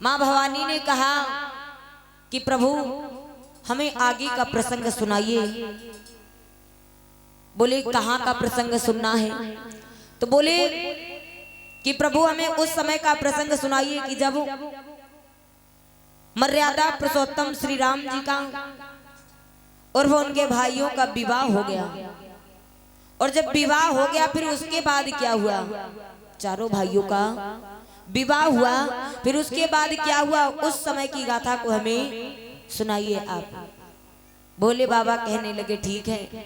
माँ भवानी ने कहा कि प्रभु हमें आगे का प्रसंग सुनाइए। बोले कहाँ का प्रसंग सुनना है? तो बोले कि प्रभु हमें उस समय का प्रसंग सुनाइए कि जब मर्यादा पुरुषोत्तम श्री राम जी का और वो उनके भाइयों का विवाह हो गया। और जब विवाह हो गया फिर उसके बाद क्या हुआ? चारों भाइयों का विवाह हुआ। फिर उसके बाद क्या हुआ उस समय की गाथा को हमें सुनाइए आप। भोले बाबा कहने लगे ठीक है।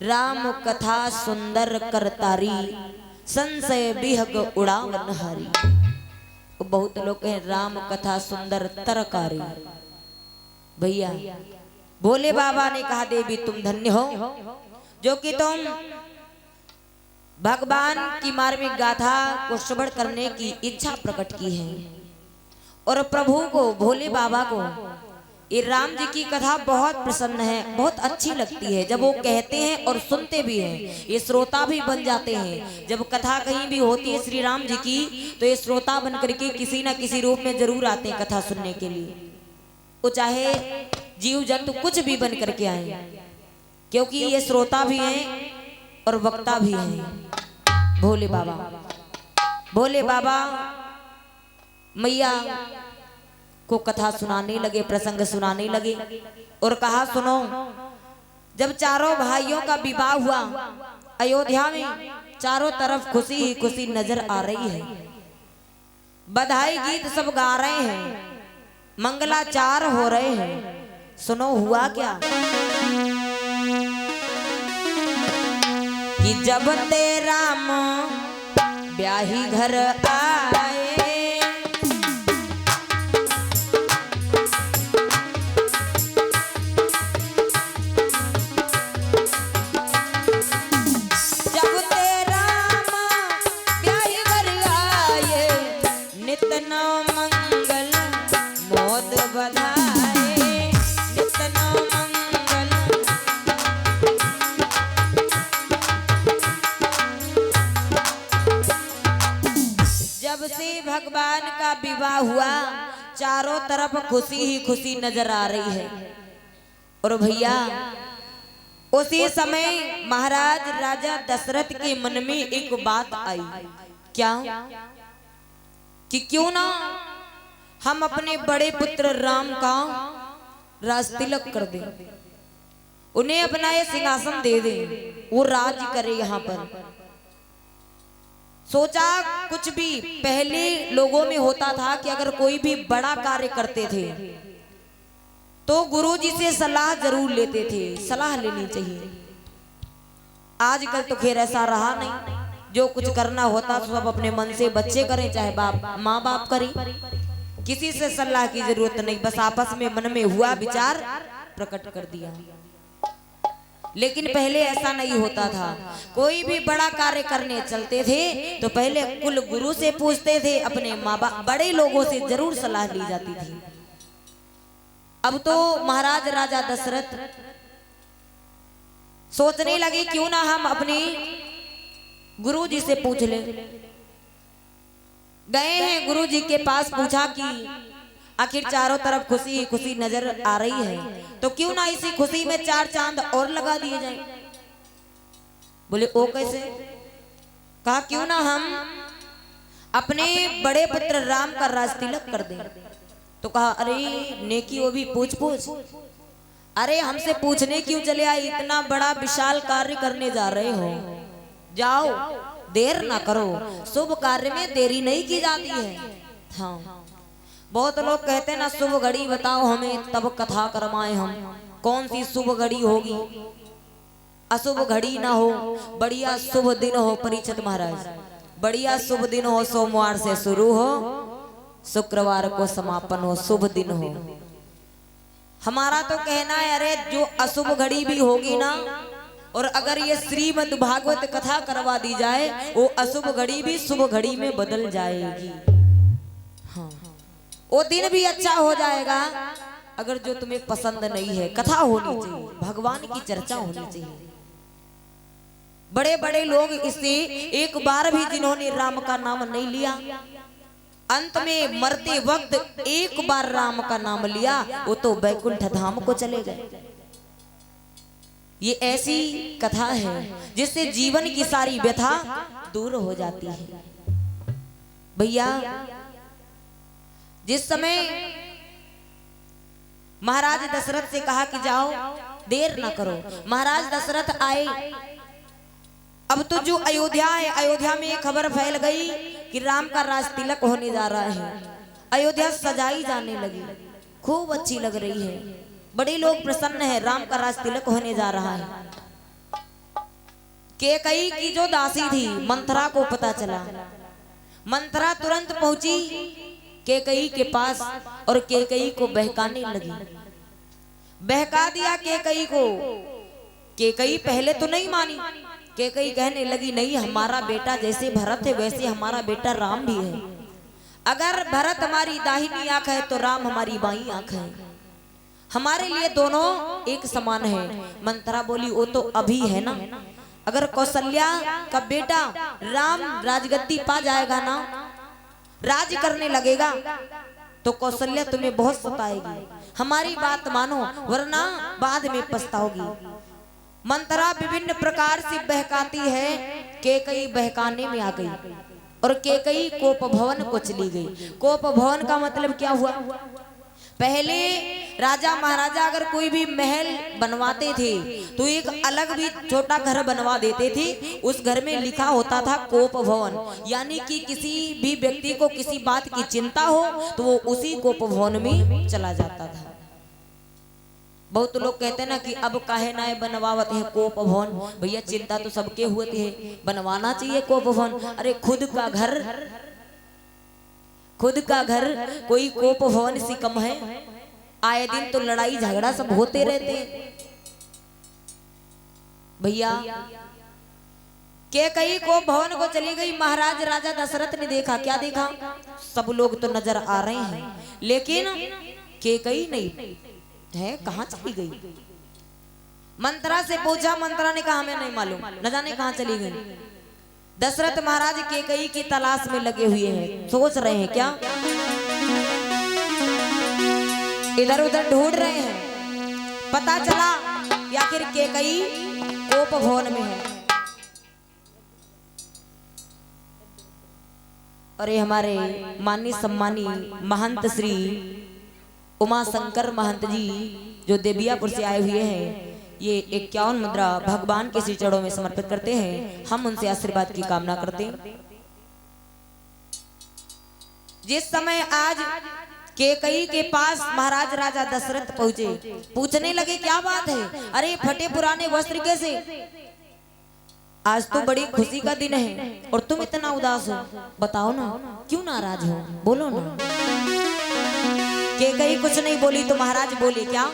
राम कथा सुंदर करतारी संशय बिहग उड़ावन हारी। बहुत लोग कहें राम कथा सुंदर तरकारी। भैया भोले बाबा ने कहा देवी तुम धन्य हो जो कि तुम भगवान की मार्मिक गाथा को श्रवण करने की इच्छा प्रकट की है। और प्रभु को भोले बाबा को ये राम जी की कथा बहुत प्रसन्न है, बहुत अच्छी लगती है। जब वो कहते हैं और सुनते भी हैं, ये श्रोता भी बन जाते हैं। जब कथा कहीं भी होती है श्री राम जी की तो ये श्रोता बन करके किसी ना किसी रूप में जरूर आते हैं कथा सुनने के लिए। वो चाहे जीव जंतु कुछ भी बन करके आए, क्योंकि ये श्रोता भी हैं और वक्ता भी हैं। भोले बाबा मैया को कथा सुनाने लगे, प्रसंग सुनाने लगे और कहा सुनो, जब चारों भाइयों का विवाह हुआ अयोध्या में चारों तरफ खुशी ही खुशी नजर आ रही है। बधाई गीत सब गा रहे हैं, मंगलाचार हो रहे हैं। सुनो हुआ क्या कि जब तेरा ब्याही घर आए भगवान का विवाह हुआ चारों तरफ खुशी ही खुशी नजर आ रही है। और भैया उसी समय महाराज राजा दशरथ के मन में एक बात आई। क्या? कि क्यों ना हम अपने बड़े पुत्र राम का राज तिलक कर दें, उन्हें अपना ये सिंहासन दे दें, वो राज करे यहाँ पर। सोचा कुछ भी पहले लोगों में होता था कि अगर कोई भी बड़ा कार्य करते थे तो गुरुजी से सलाह जरूर लेते थे, सलाह लेनी चाहिए। आजकल तो खैर ऐसा रहा नहीं, जो कुछ करना होता तो सब अपने मन से बच्चे करें, चाहे बाप माँ बाप करें, किसी से सलाह की जरूरत नहीं, बस आपस में मन में हुआ विचार प्रकट कर दिया। लेकिन पहले ऐसा नहीं होता था। कोई भी बड़ा कार्य करने चलते थे तो पहले कुल गुरु से पूछते थे, अपने माँ बाप बड़े लोगों से जरूर सलाह ली जाती थी। अब तो महाराज राजा दशरथ सोचने लगे क्यों ना हम अपने गुरु जी से पूछ लें। गए हैं गुरु जी के पास, पूछा कि आखिर चारों तरफ खुशी ही खुशी नजर आ रही है तो क्यों ना इसी खुशी में चार चांद और लगा दिए जाएं। बोले ओ कैसे? कहा क्यों ना हम अपने बड़े पुत्र राम का राज तिलक कर दें। तो कहा अरे नेकी वो भी पूछ पूछ, अरे हमसे पूछने क्यों चले आए? इतना बड़ा विशाल कार्य करने जा रहे हो, जाओ देर ना करो, शुभ कार्य में देरी नहीं की जाती है। हाँ बहुत लोग कहते हैं ना शुभ घड़ी बताओ हमें तब कथा करवाएं हम। कौन सी शुभ घड़ी होगी? अशुभ घड़ी ना हो, बढ़िया शुभ दिन हो। परीक्षित महाराज बढ़िया शुभ दिन हो, सोमवार से शुरू हो, शुक्रवार को समापन हो, शुभ दिन हो। हमारा तो कहना है अरे जो अशुभ घड़ी भी होगी ना, और अगर ये श्रीमद् भागवत कथा करवा दी जाए वो अशुभ घड़ी भी शुभ घड़ी में बदल जाएगी। हाँ वो दिन भी अच्छा हो जाएगा। अगर जो तुम्हें पसंद नहीं है, कथा होनी चाहिए, भगवान की चर्चा होनी चाहिए। बड़े बड़े लोग इससे एक बार भी जिन्होंने राम का नाम नहीं लिया अंत में मरते वक्त एक बार राम का नाम लिया, वो तो बैकुंठ धाम को चले गए। ये ऐसी कथा है जिससे जीवन की सारी व्यथा दूर हो जाती है। भैया, जिस समय महाराज दशरथ से कहा कि जाओ, देर ना करो, महाराज दशरथ आए। अब तो जो अयोध्या है, अयोध्या में एक खबर फैल गई कि राम का राज तिलक होने जा रहा है। अयोध्या सजाई जाने लगी, खूब अच्छी लग रही है, बड़े लोग प्रसन्न हैं, राम का राज तिलक होने जा रहा है। कैकेयी की जो दासी थी, मंथरा को पता चला। मंथरा तुरंत पहुंची कैकेयी के पास और कैकेयी को बहकाने लगी। बहका दिया कैकेयी को। कैकेयी पहले तो नहीं मानी। कैकेयी कहने लगी, नहीं, हमारा बेटा जैसे भरत है वैसे हमारा बेटा राम भी है। अगर भरत हमारी दाहिनी आंख है तो राम हमारी बाईं आंख है, हमारे लिए दोनों एक समान है। मंथरा बोली, वो तो अभी है ना, अगर कौशल्या का बेटा राम राजगद्दी पा जाएगा ना, राज करने लगेगा, तो कौशल्या तुम्हें बहुत सताएगी। हमारी बात मानो वरना बाद में पछताओगी। मंथरा विभिन्न प्रकार से बहकाती है। कैकेयी बहकाने में आ गई और कैकेयी कोप भवन को चली गई। कोप भवन का मतलब क्या हुआ? पहले राजा महाराजा अगर कोई भी महल बनवाते थे तो एक अलग भी छोटा घर बनवा देते थे। उस घर में लिखा होता था कोप भवन, यानी कि किसी भी व्यक्ति को किसी बात की चिंता हो तो वो उसी कोप भवन में चला जाता था। बहुत लोग कहते हैं ना कि अब काहे ना बनवावत है कोप भवन। भैया, चिंता तो सबके होती है, बनवाना चाहिए कोप भवन। अरे खुद का घर कोई कोप भवन से कम है? आए दिन तो लड़ाई झगड़ा सब होते रहते हैं। भैया, कैकेयी कोप भवन को चली गई। महाराज राजा दशरथ ने देखा। क्या देखा? सब लोग तो नजर आ रहे हैं, लेकिन कैकेयी नहीं है, कहाँ चली गई? मंथरा से पूछा, मंथरा ने कहा हमें नहीं मालूम, न जाने कहाँ चली गई। दशरथ महाराज कैकेयी की तलाश में लगे हुए हैं, सोच रहे हैं क्या, इधर उधर ढूंढ रहे हैं। पता चला कि आखिर कैकेयी कोप भवन में है। और ये हमारे माननीय सम्मानी महंत श्री उमा शंकर महंत जी जो देवियापुर से आए हुए हैं, ये 51 मुद्रा भगवान के श्री चरणों में समर्पित करते हैं। हम उनसे आशीर्वाद की कामना करते हैं। जिस समय आज कैकेयी के पास महाराज राजा दशरथ पहुंचे, पूछने लगे क्या बात है? अरे फटे पुराने वस्त्र कैसे? आज तो बड़ी खुशी का दिन है और तुम इतना उदास हो, बताओ ना क्यों नाराज हो, बोलो ना। कैकेयी कुछ नहीं बोली तो महाराज बोले क्या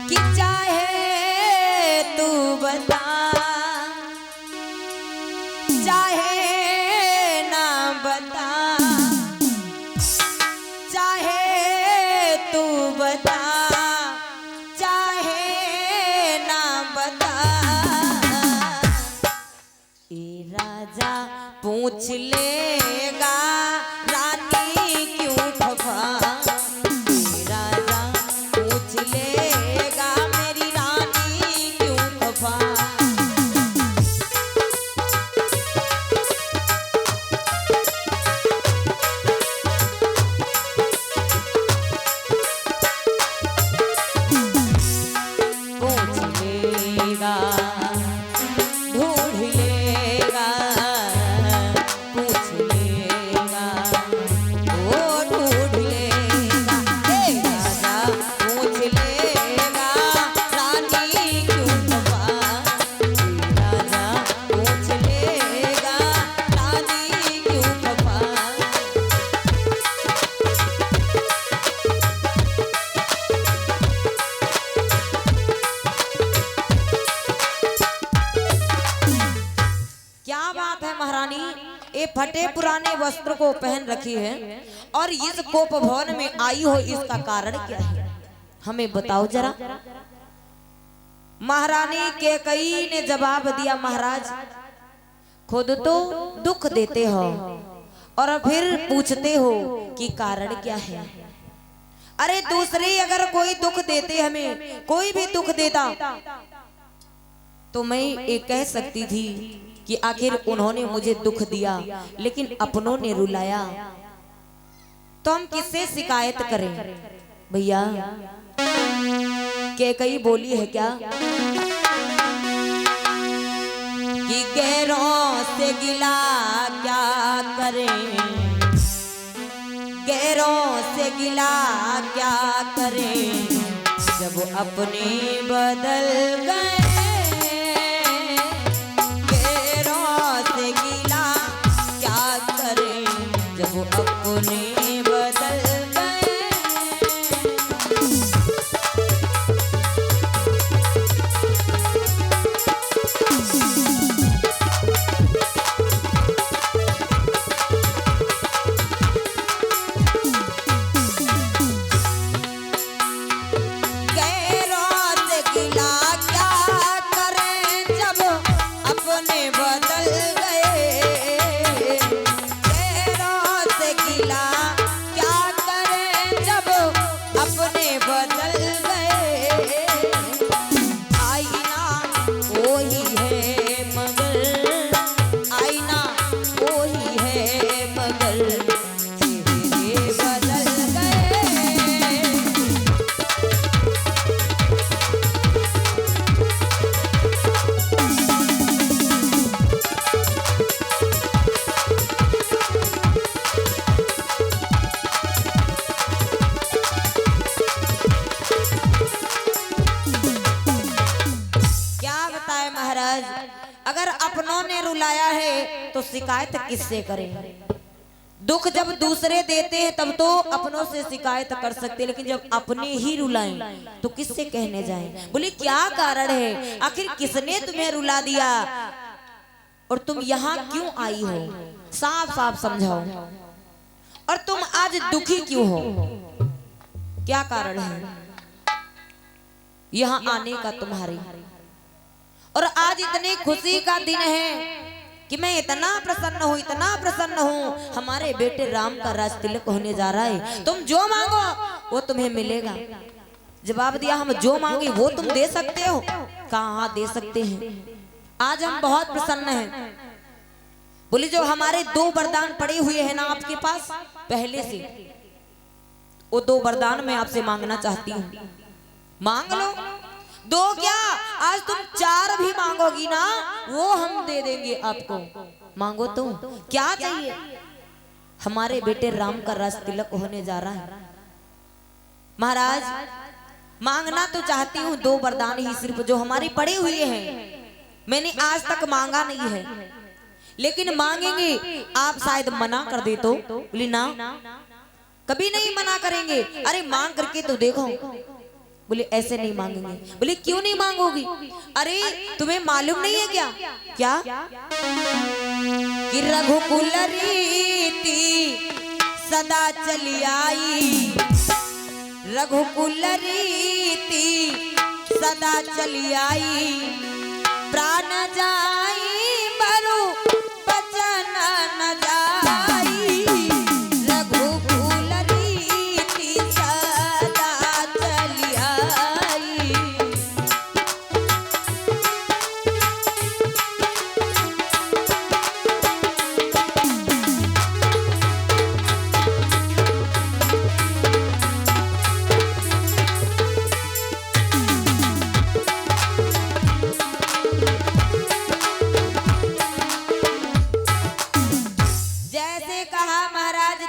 कि चाहे तू बता, चाहे ना बता, चाहे तू बता, चाहे ना बता, ये राजा पूछ लेगा रानी क्यों खफा, ये राजा पूछ लेगा मेरी रानी क्यों खफा। पूछ लेगा, ढूंढ लेगा, पूछ लेगा, वो ढूंढ लेगा, हे राजा पूछ लेगा रानी क्यों खफा, हे राजा पूछ लेगा रानी क्यों खफा। क्या बात है महारानी, ये फटे पुराने वस्त्र को पहन रखी है और इस कोप भवन में आई हो, इसका कारण क्या है हमें बताओ जरा। महारानी कैकेयी ने जवाब दिया, महाराज खुद तो दुख देते हो और फिर पूछते हो कि कारण क्या है। अरे दूसरे अगर कोई दुख देते, हमें कोई भी दुख देता, तो मैं ये कह सकती थी कि आखिर उन्होंने मुझे दुख दिया, लेकिन अपनों ने रुलाया, तो हम किससे शिकायत करें भैया। कैकई बोली है क्या कि गैरों से गिला क्या करें, गैरों से गिला क्या करें, जब अपने बदल गए। गैरों से गिला क्या करें, जब अपने बदल गए। अगर अपनों ने रुलाया है तो शिकायत किससे करें। दुख जब दूसरे देते हैं तब तो अपनों से शिकायत कर सकते, लेकिन जब अपने ही रुलाएं तो किससे कहने जाएं। बोले क्या कारण है, आखिर किसने तुम्हें रुला दिया और तुम यहाँ क्यों आई हो, साफ साफ समझाओ। और तुम आज दुखी क्यों हो, क्या कारण है यहाँ आने का तुम्हारी। और आज इतनी खुशी का दिन है कि मैं इतना प्रसन्न हूँ, इतना प्रसन्न हूँ, हमारे बेटे राम का राज तिलक होने जा रहा है। तुम जो मांगो वो तुम्हें मिलेगा। जवाब दिया हम जो मांगे वो तुम दे सकते हो। कहाँ दे सकते हैं, आज हम बहुत प्रसन्न हैं। बोली जो हमारे 2 वरदान पड़े हुए हैं ना आपके पास पहले से, वो 2 वरदान मैं आपसे मांगना चाहती हूँ, मांग लो। 2 क्या, आज तुम 4 भी मांगोगी ना वो हम दे देंगे आपको। मांगो तो क्या चाहिए। हमारे बेटे राम का राज तिलक होने जा रहा है महाराज। मांगना तो चाहती हूँ 2 वरदान ही सिर्फ, जो हमारी पड़े हुए हैं। मैंने आज तक मांगा नहीं है, लेकिन मांगेंगे। आप शायद मना कर दे तो। बोली ना, कभी नहीं मना करेंगे। अरे मांग करके तो देखो। बोले ऐसे नहीं मांगेंगे। बोले क्यों नहीं मांगोगी। अरे तुम्हें मालूम नहीं है क्या क्या कि रघुकुल रीति सदा चली आई, रघुकुल रीति सदा चली आई, प्राण जाई बरु बचन न जाई, रघुकुल रीति सदा चली आई।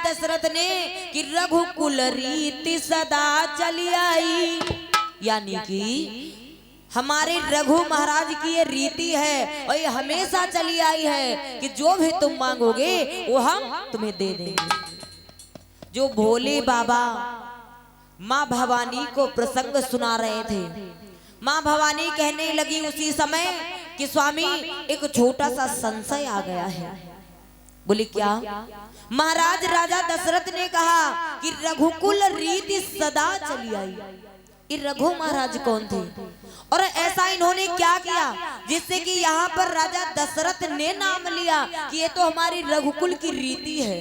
दशरथ ने कि रघुकुल रीति सदा चली आई, यानी कि हमारे रघु महाराज की ये रीति है और ये हमेशा चली आई है कि जो भी तुम मांगोगे वो हम तुम्हें दे देंगे। जो भोले बाबा माँ भवानी को प्रसंग सुना रहे थे, माँ भवानी कहने लगी उसी समय कि स्वामी एक छोटा सा संशय आ गया है। बोली क्या। महाराज राजा दशरथ ने कहा कि रघुकुल रीति सदा चली आई, ये रघु महाराज कौन थे और ऐसा इन्होंने क्या किया जिससे कि यहाँ पर राजा दशरथ ने नाम लिया कि ये तो हमारी रघुकुल की रीति है।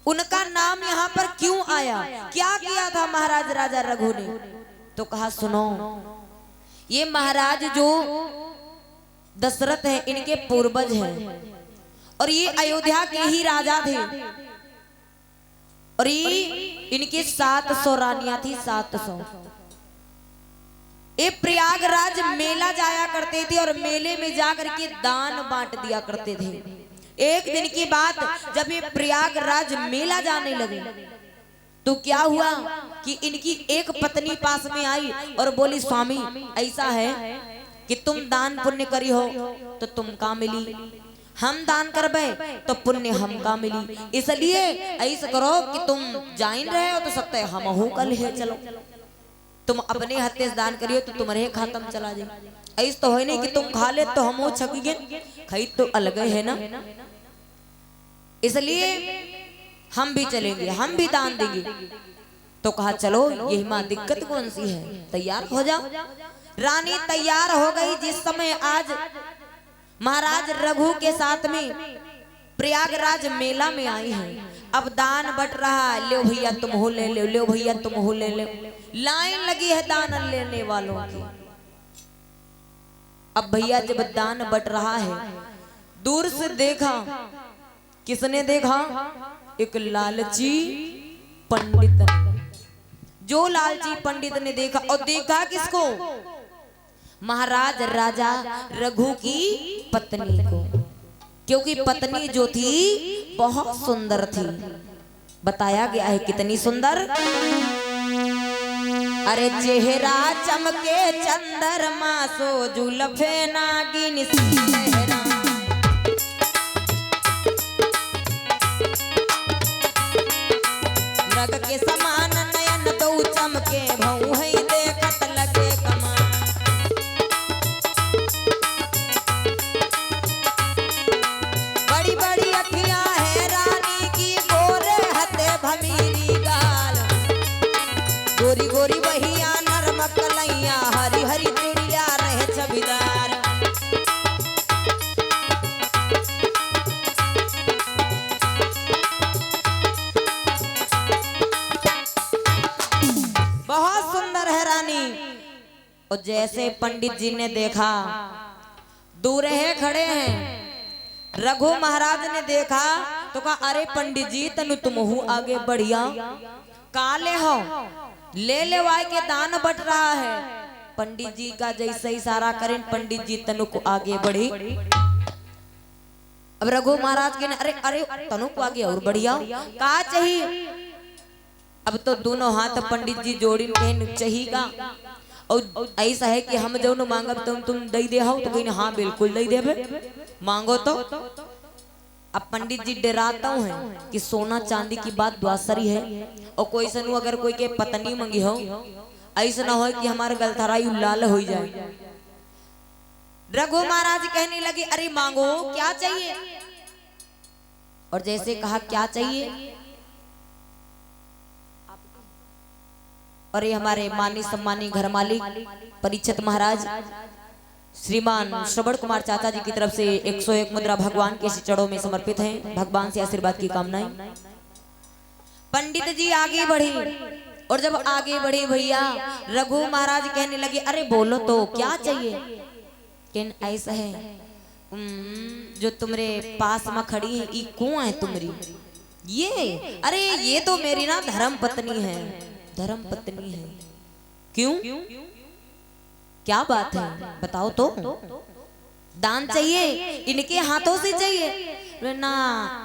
उनका नाम यहाँ पर क्यों आया, क्या किया था महाराज राजा रघु ने? तो कहा सुनो, ये महाराज जो दशरथ है इनके पूर्वज हैं और ये अयोध्या के ही राजा थे और ये इनके 700 रानियां थी। 700 ये प्रयागराज मेला जाया करते थे और मेले में जाकर के दान बांट दिया करते थे। एक दिन की बात, जब ये प्रयागराज मेला जाने लगे तो क्या हुआ कि इनकी एक पत्नी पास में आई और बोली स्वामी ऐसा है कि तुम दान पुण्य करी हो तो तुम का मिली, हम दान करबे तो पुण्य हमका मिली, इसलिए ऐसा करो कि तुम जाइन रहे हो तो सकते हम हो कल है, चलो तुम अपने हाथे से दान करियो तो तुम्हारे खातम चला जाए। ऐसा तो है नहीं कि तुम खा ले तो हम हो छक गए, खाई तो अलग है ना, इसलिए हम भी चलेंगे, हम भी दान देंगे। तो कहा चलो यही माँ दिक्कत कौन सी है, तैयार हो जाओ। रानी तैयार हो गई। जिस समय आज महाराज रघु के साथ में प्रयागराज मेला में आई है, अब दान बट रहा है, लो भैया तुम हो ले लो, लो भैया तुम हो ले लो, लाइन लगी है दान लेने वालों की। अब भैया जब दान बट रहा है, दूर से देखा, किसने देखा? एक लालची पंडित ने। जो लालची पंडित ने देखा, और देखा किसको? महाराज राजा रघु की पत्नी को, क्योंकि पत्नी जो थी बहुत सुंदर थी। बताया गया है कितनी सुंदर, अरे चेहरा चमके चंद्रमा सो जुल्फे नागिन चेहरा, नग के समान नयन दो चमके भऊ है देखत लगे कमा, बड़ी बड़ी अखियां है रानी की, गोरे हते भमीरी गाल, गोरी गोरी बहिया नरम कलैया, हरी हरी चिड़िया रहे छबिदार। बहुत सुंदर है रानी। और जैसे पंडित जी ने देखा, दूर है खड़े हैं, रघु महाराज ने देखा तो कहा अरे पंडित जी तनु तुम हो आगे बढ़िया, काले हो ले वाय के दान बट रहा है। पंडित जी का जैसे इशारा करें, पंडित जी तनु को आगे बढ़ी। अब रघु महाराज के ने अरे अरे तनु को आगे और बढ़िया, का चाहिए? अब तो दोनों हाथ पंडित जी जोड़ी में चाहिएगा, और ऐसा है कि हम जो मांगब तुम दे दे हो, तो कहीं हाँ बिल्कुल दे देबे, मांगो तो। अब पंडित जी डराता है कि सोना चांदी की बात द्वासरी है, और कोई सनु अगर कोई के पत्नी मंगी हो, ऐसा ना हो कि हमारे गलथराई लाल हो जाए। रघु महाराज कहने लगे अरे मांगो क्या चाहिए? और जैसे कहा क्या चाहिए, और ये हमारे मानी सम्मानी घर मालिक परीक्षित महाराज श्रीमान श्रवण कुमार चाचा जी की तरफ से 101 मुद्रा भगवान के चरणों में समर्पित हैं। भगवान से आशीर्वाद की कामनाएं। पंडित जी आगे बढ़े, और जब आगे बढ़े भैया रघु महाराज कहने लगे अरे बोलो तो क्या चाहिए? किन ऐसा है जो तुम्हारे पास में खड़ी है, ये कौन है तुम्हारी? ये अरे ये तो मेरी ना धर्म पत्नी है, धर्म पत्नी है। क्यों, क्या बात है बताओ तो। दान चाहिए, इनके हाथों से चाहिए ना?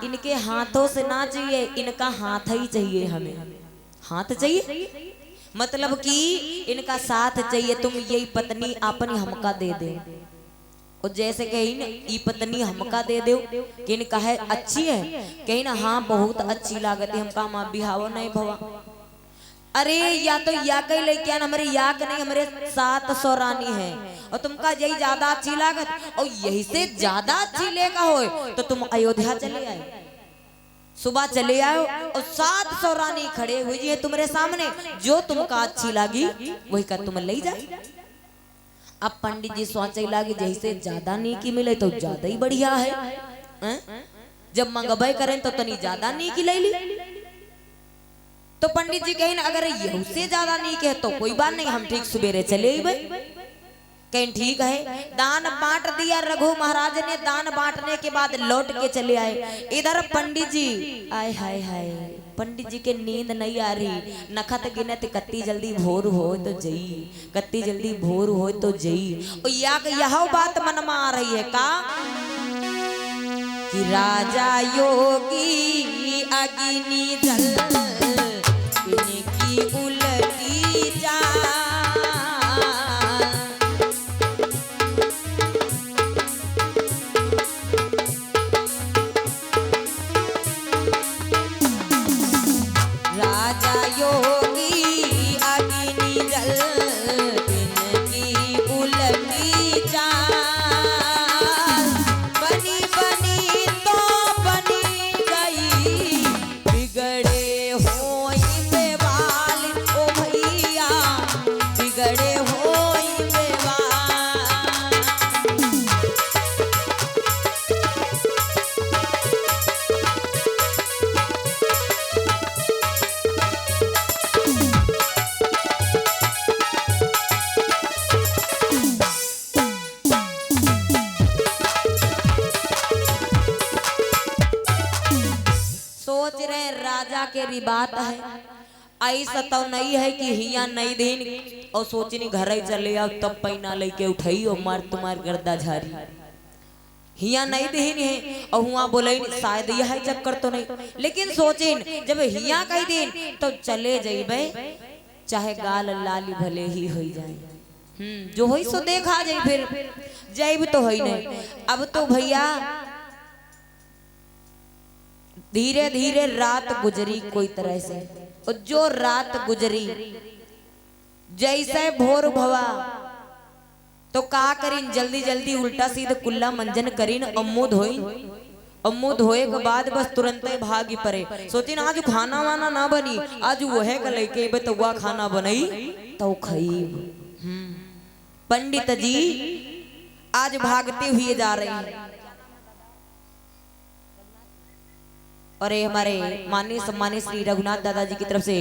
इनके हाथों से ना चाहिए, इनका हाथ ही चाहिए हमें। हाथ चाहिए मतलब कि इनका साथ चाहिए। तुम यही पत्नी अपनी हमका दे दे, और जैसे कहीं ना ये पत्नी हमका दे दो कि इनका है अच्छी है, कहीं ना हाँ बहुत अच्छी लागत है, हमका माँ बिहाव नहीं भवा। अरे या तो या कहीं लेके आना, हमारे या के नहीं, हमारे 700 रानी है, और तुमका यही ज्यादा अच्छी लागत, और यही से ज्यादा अच्छी लेगा हो तो तुम अयोध्या चले आए। सुबह चले आओ और 700 रानी खड़े हुई है तुम्हारे सामने, जो तुमका अच्छी लगी वही का तुम ले जा। अब पंडित जी सोचे लगे जैसे ज्यादा नीकी मिले तो ज्यादा ही बढ़िया है, जब मंगबे करें तो तनी ज्यादा नीकी ले ली। तो पंडित जी कहें अगर ये उससे ज्यादा नीक है तो कोई बात नहीं, हम ठीक सवेरे चले कहीं ठीक है। दान बांट दिया रघु महाराज ने, दान बांटने के बाद लौट के चले आए। इधर पंडित जी आय हाय हाय, पंडित जी के नींद नहीं आ रही, नखत गिनत कत्ती जल्दी भोर हो तो जई, कत्ती जल्दी भोर हो तो जई। यह बात मन में आ रही है का कि राजा योगी अग्नि जल की उलटी जा, राजा योगी अग्नि जल की उलटी जा, बनी बनी तो बनी गई, बिगड़े होई बेवाल ओ भैया, बिगड़े होई बेवाल। सोच रहे राजा के रिबात है, ऐसा तो नहीं है कि हिया नहीं दिन और सोचनी घर ही चले आओ तब पैना लेके उठाई और मार तुम्हार गर्दा झारी, हिया नहीं दिन है और हुआ बोले शायद यह चक्कर तो नहीं। लेकिन सोचिन जब हिया कही दिन तो चले जाइबे, चाहे गाल लाली भले ही हो जाए, जो होई सो देखा जाए, फिर जाइब तो होई नहीं। अब तो भैया धीरे धीरे रात गुजरी कोई तरह से, और जो रात गुजरी जैसे भोर भवा तो का करीन जल्दी जल्दी उल्टा सीधा कुल्ला मंजन करीन, अम्मू धोई, अम्मू धोए के बाद बस तुरंत ही भागी पड़े। सोची ना आज खाना वाना ना बनी, आज वह के लेके बतुआ खाना बनई तो खाई। पंडित जी आज भागते हुए जा रहे हैं, और ये हमारे माननीय सम्मानित श्री रघुनाथ दादाजी की तरफ से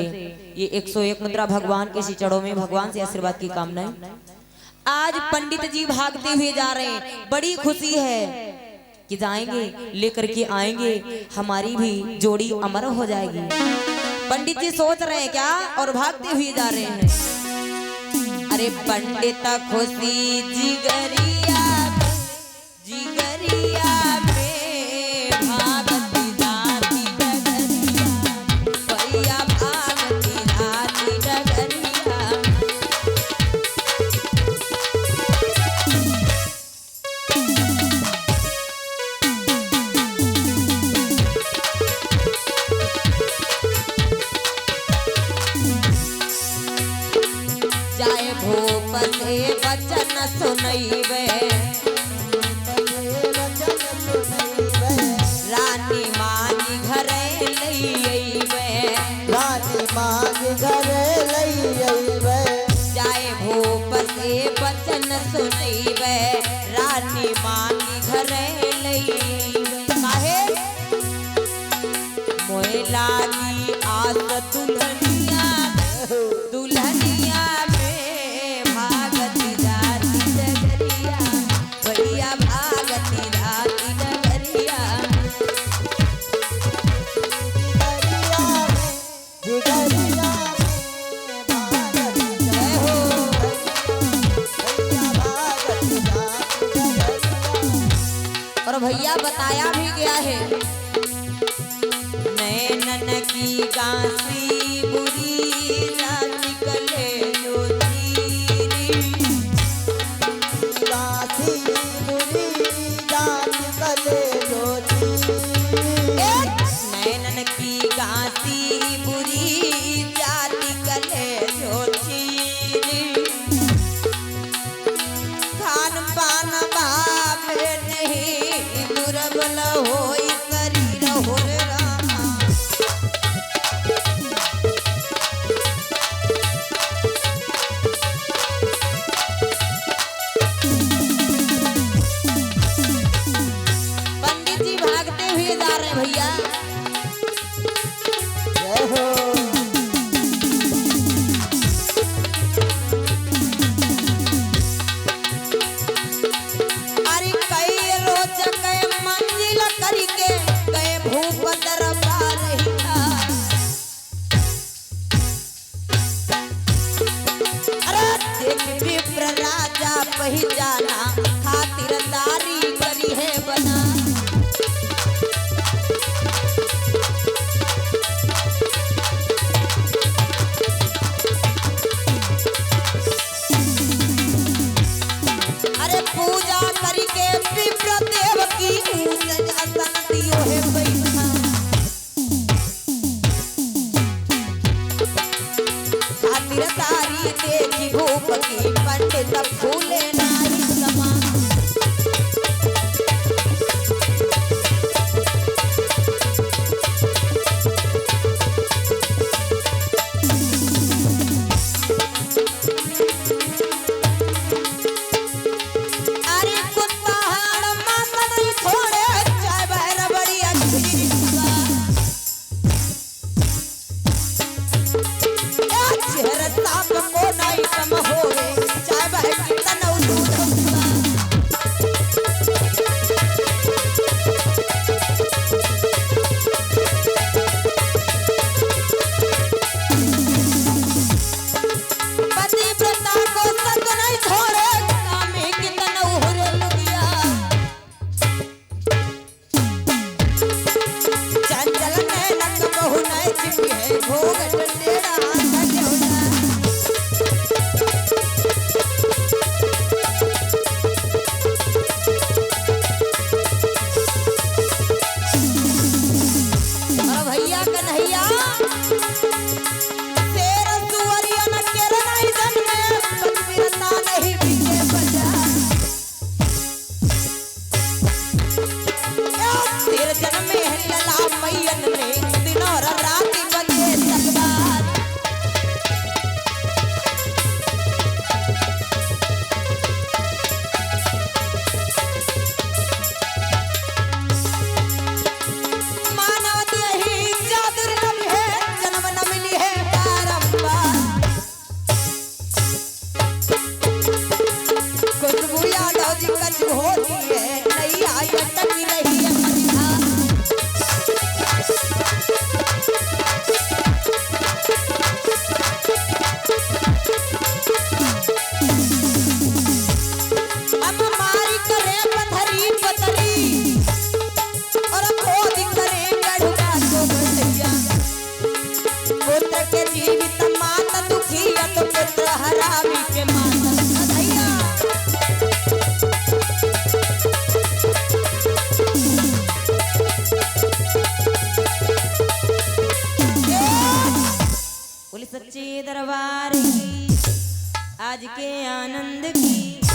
ये 101 मुद्रा भगवान के चरणों में भगवान से आशीर्वाद की कामनाएं। आज पंडित जी भागते हुए जा रहे हैं, बड़ी खुशी है कि जाएंगे लेकर के आएंगे, हमारी भी जोड़ी अमर हो जाएगी। पंडित जी सोच रहे हैं क्या और भागते हुए जा रहे हैं। अरे पंडित खुशी जिगरिया जिगरिया में भागती जाती डगरिया, भैया भागती जाती डगरिया। जाए भूप से वचन सुनैबे, रानी मांगी घरे लइबे, रानी मांगी घरे लइबे। जाए भूप से वचन सुनैबे, रानी मांगी घरे लइबे। काहे मोए लागी आस दुल्हनिया दुल्हनिया में भागती जाती डगरिया, भैया भागती जाती डगरिया। और भैया बताया भी गया है, नैनन की कांसी बुरी ना निकले जो तीरी, काशी बुरी जान कले जोती। नैनन की कांसी बुरी जाति कले जो तीरी, खान पान बाप नहीं दुर्बल होई शरीर हो रामा। पहचाना खातिरदारी करी है बना। अरे पूजा करके विप्र देव की ऊंचन असन दियो है बैठा। खातिरदारी देखी भूप की पंडित फूले नाई समा। सच्चे दरबार की आज के आनंद की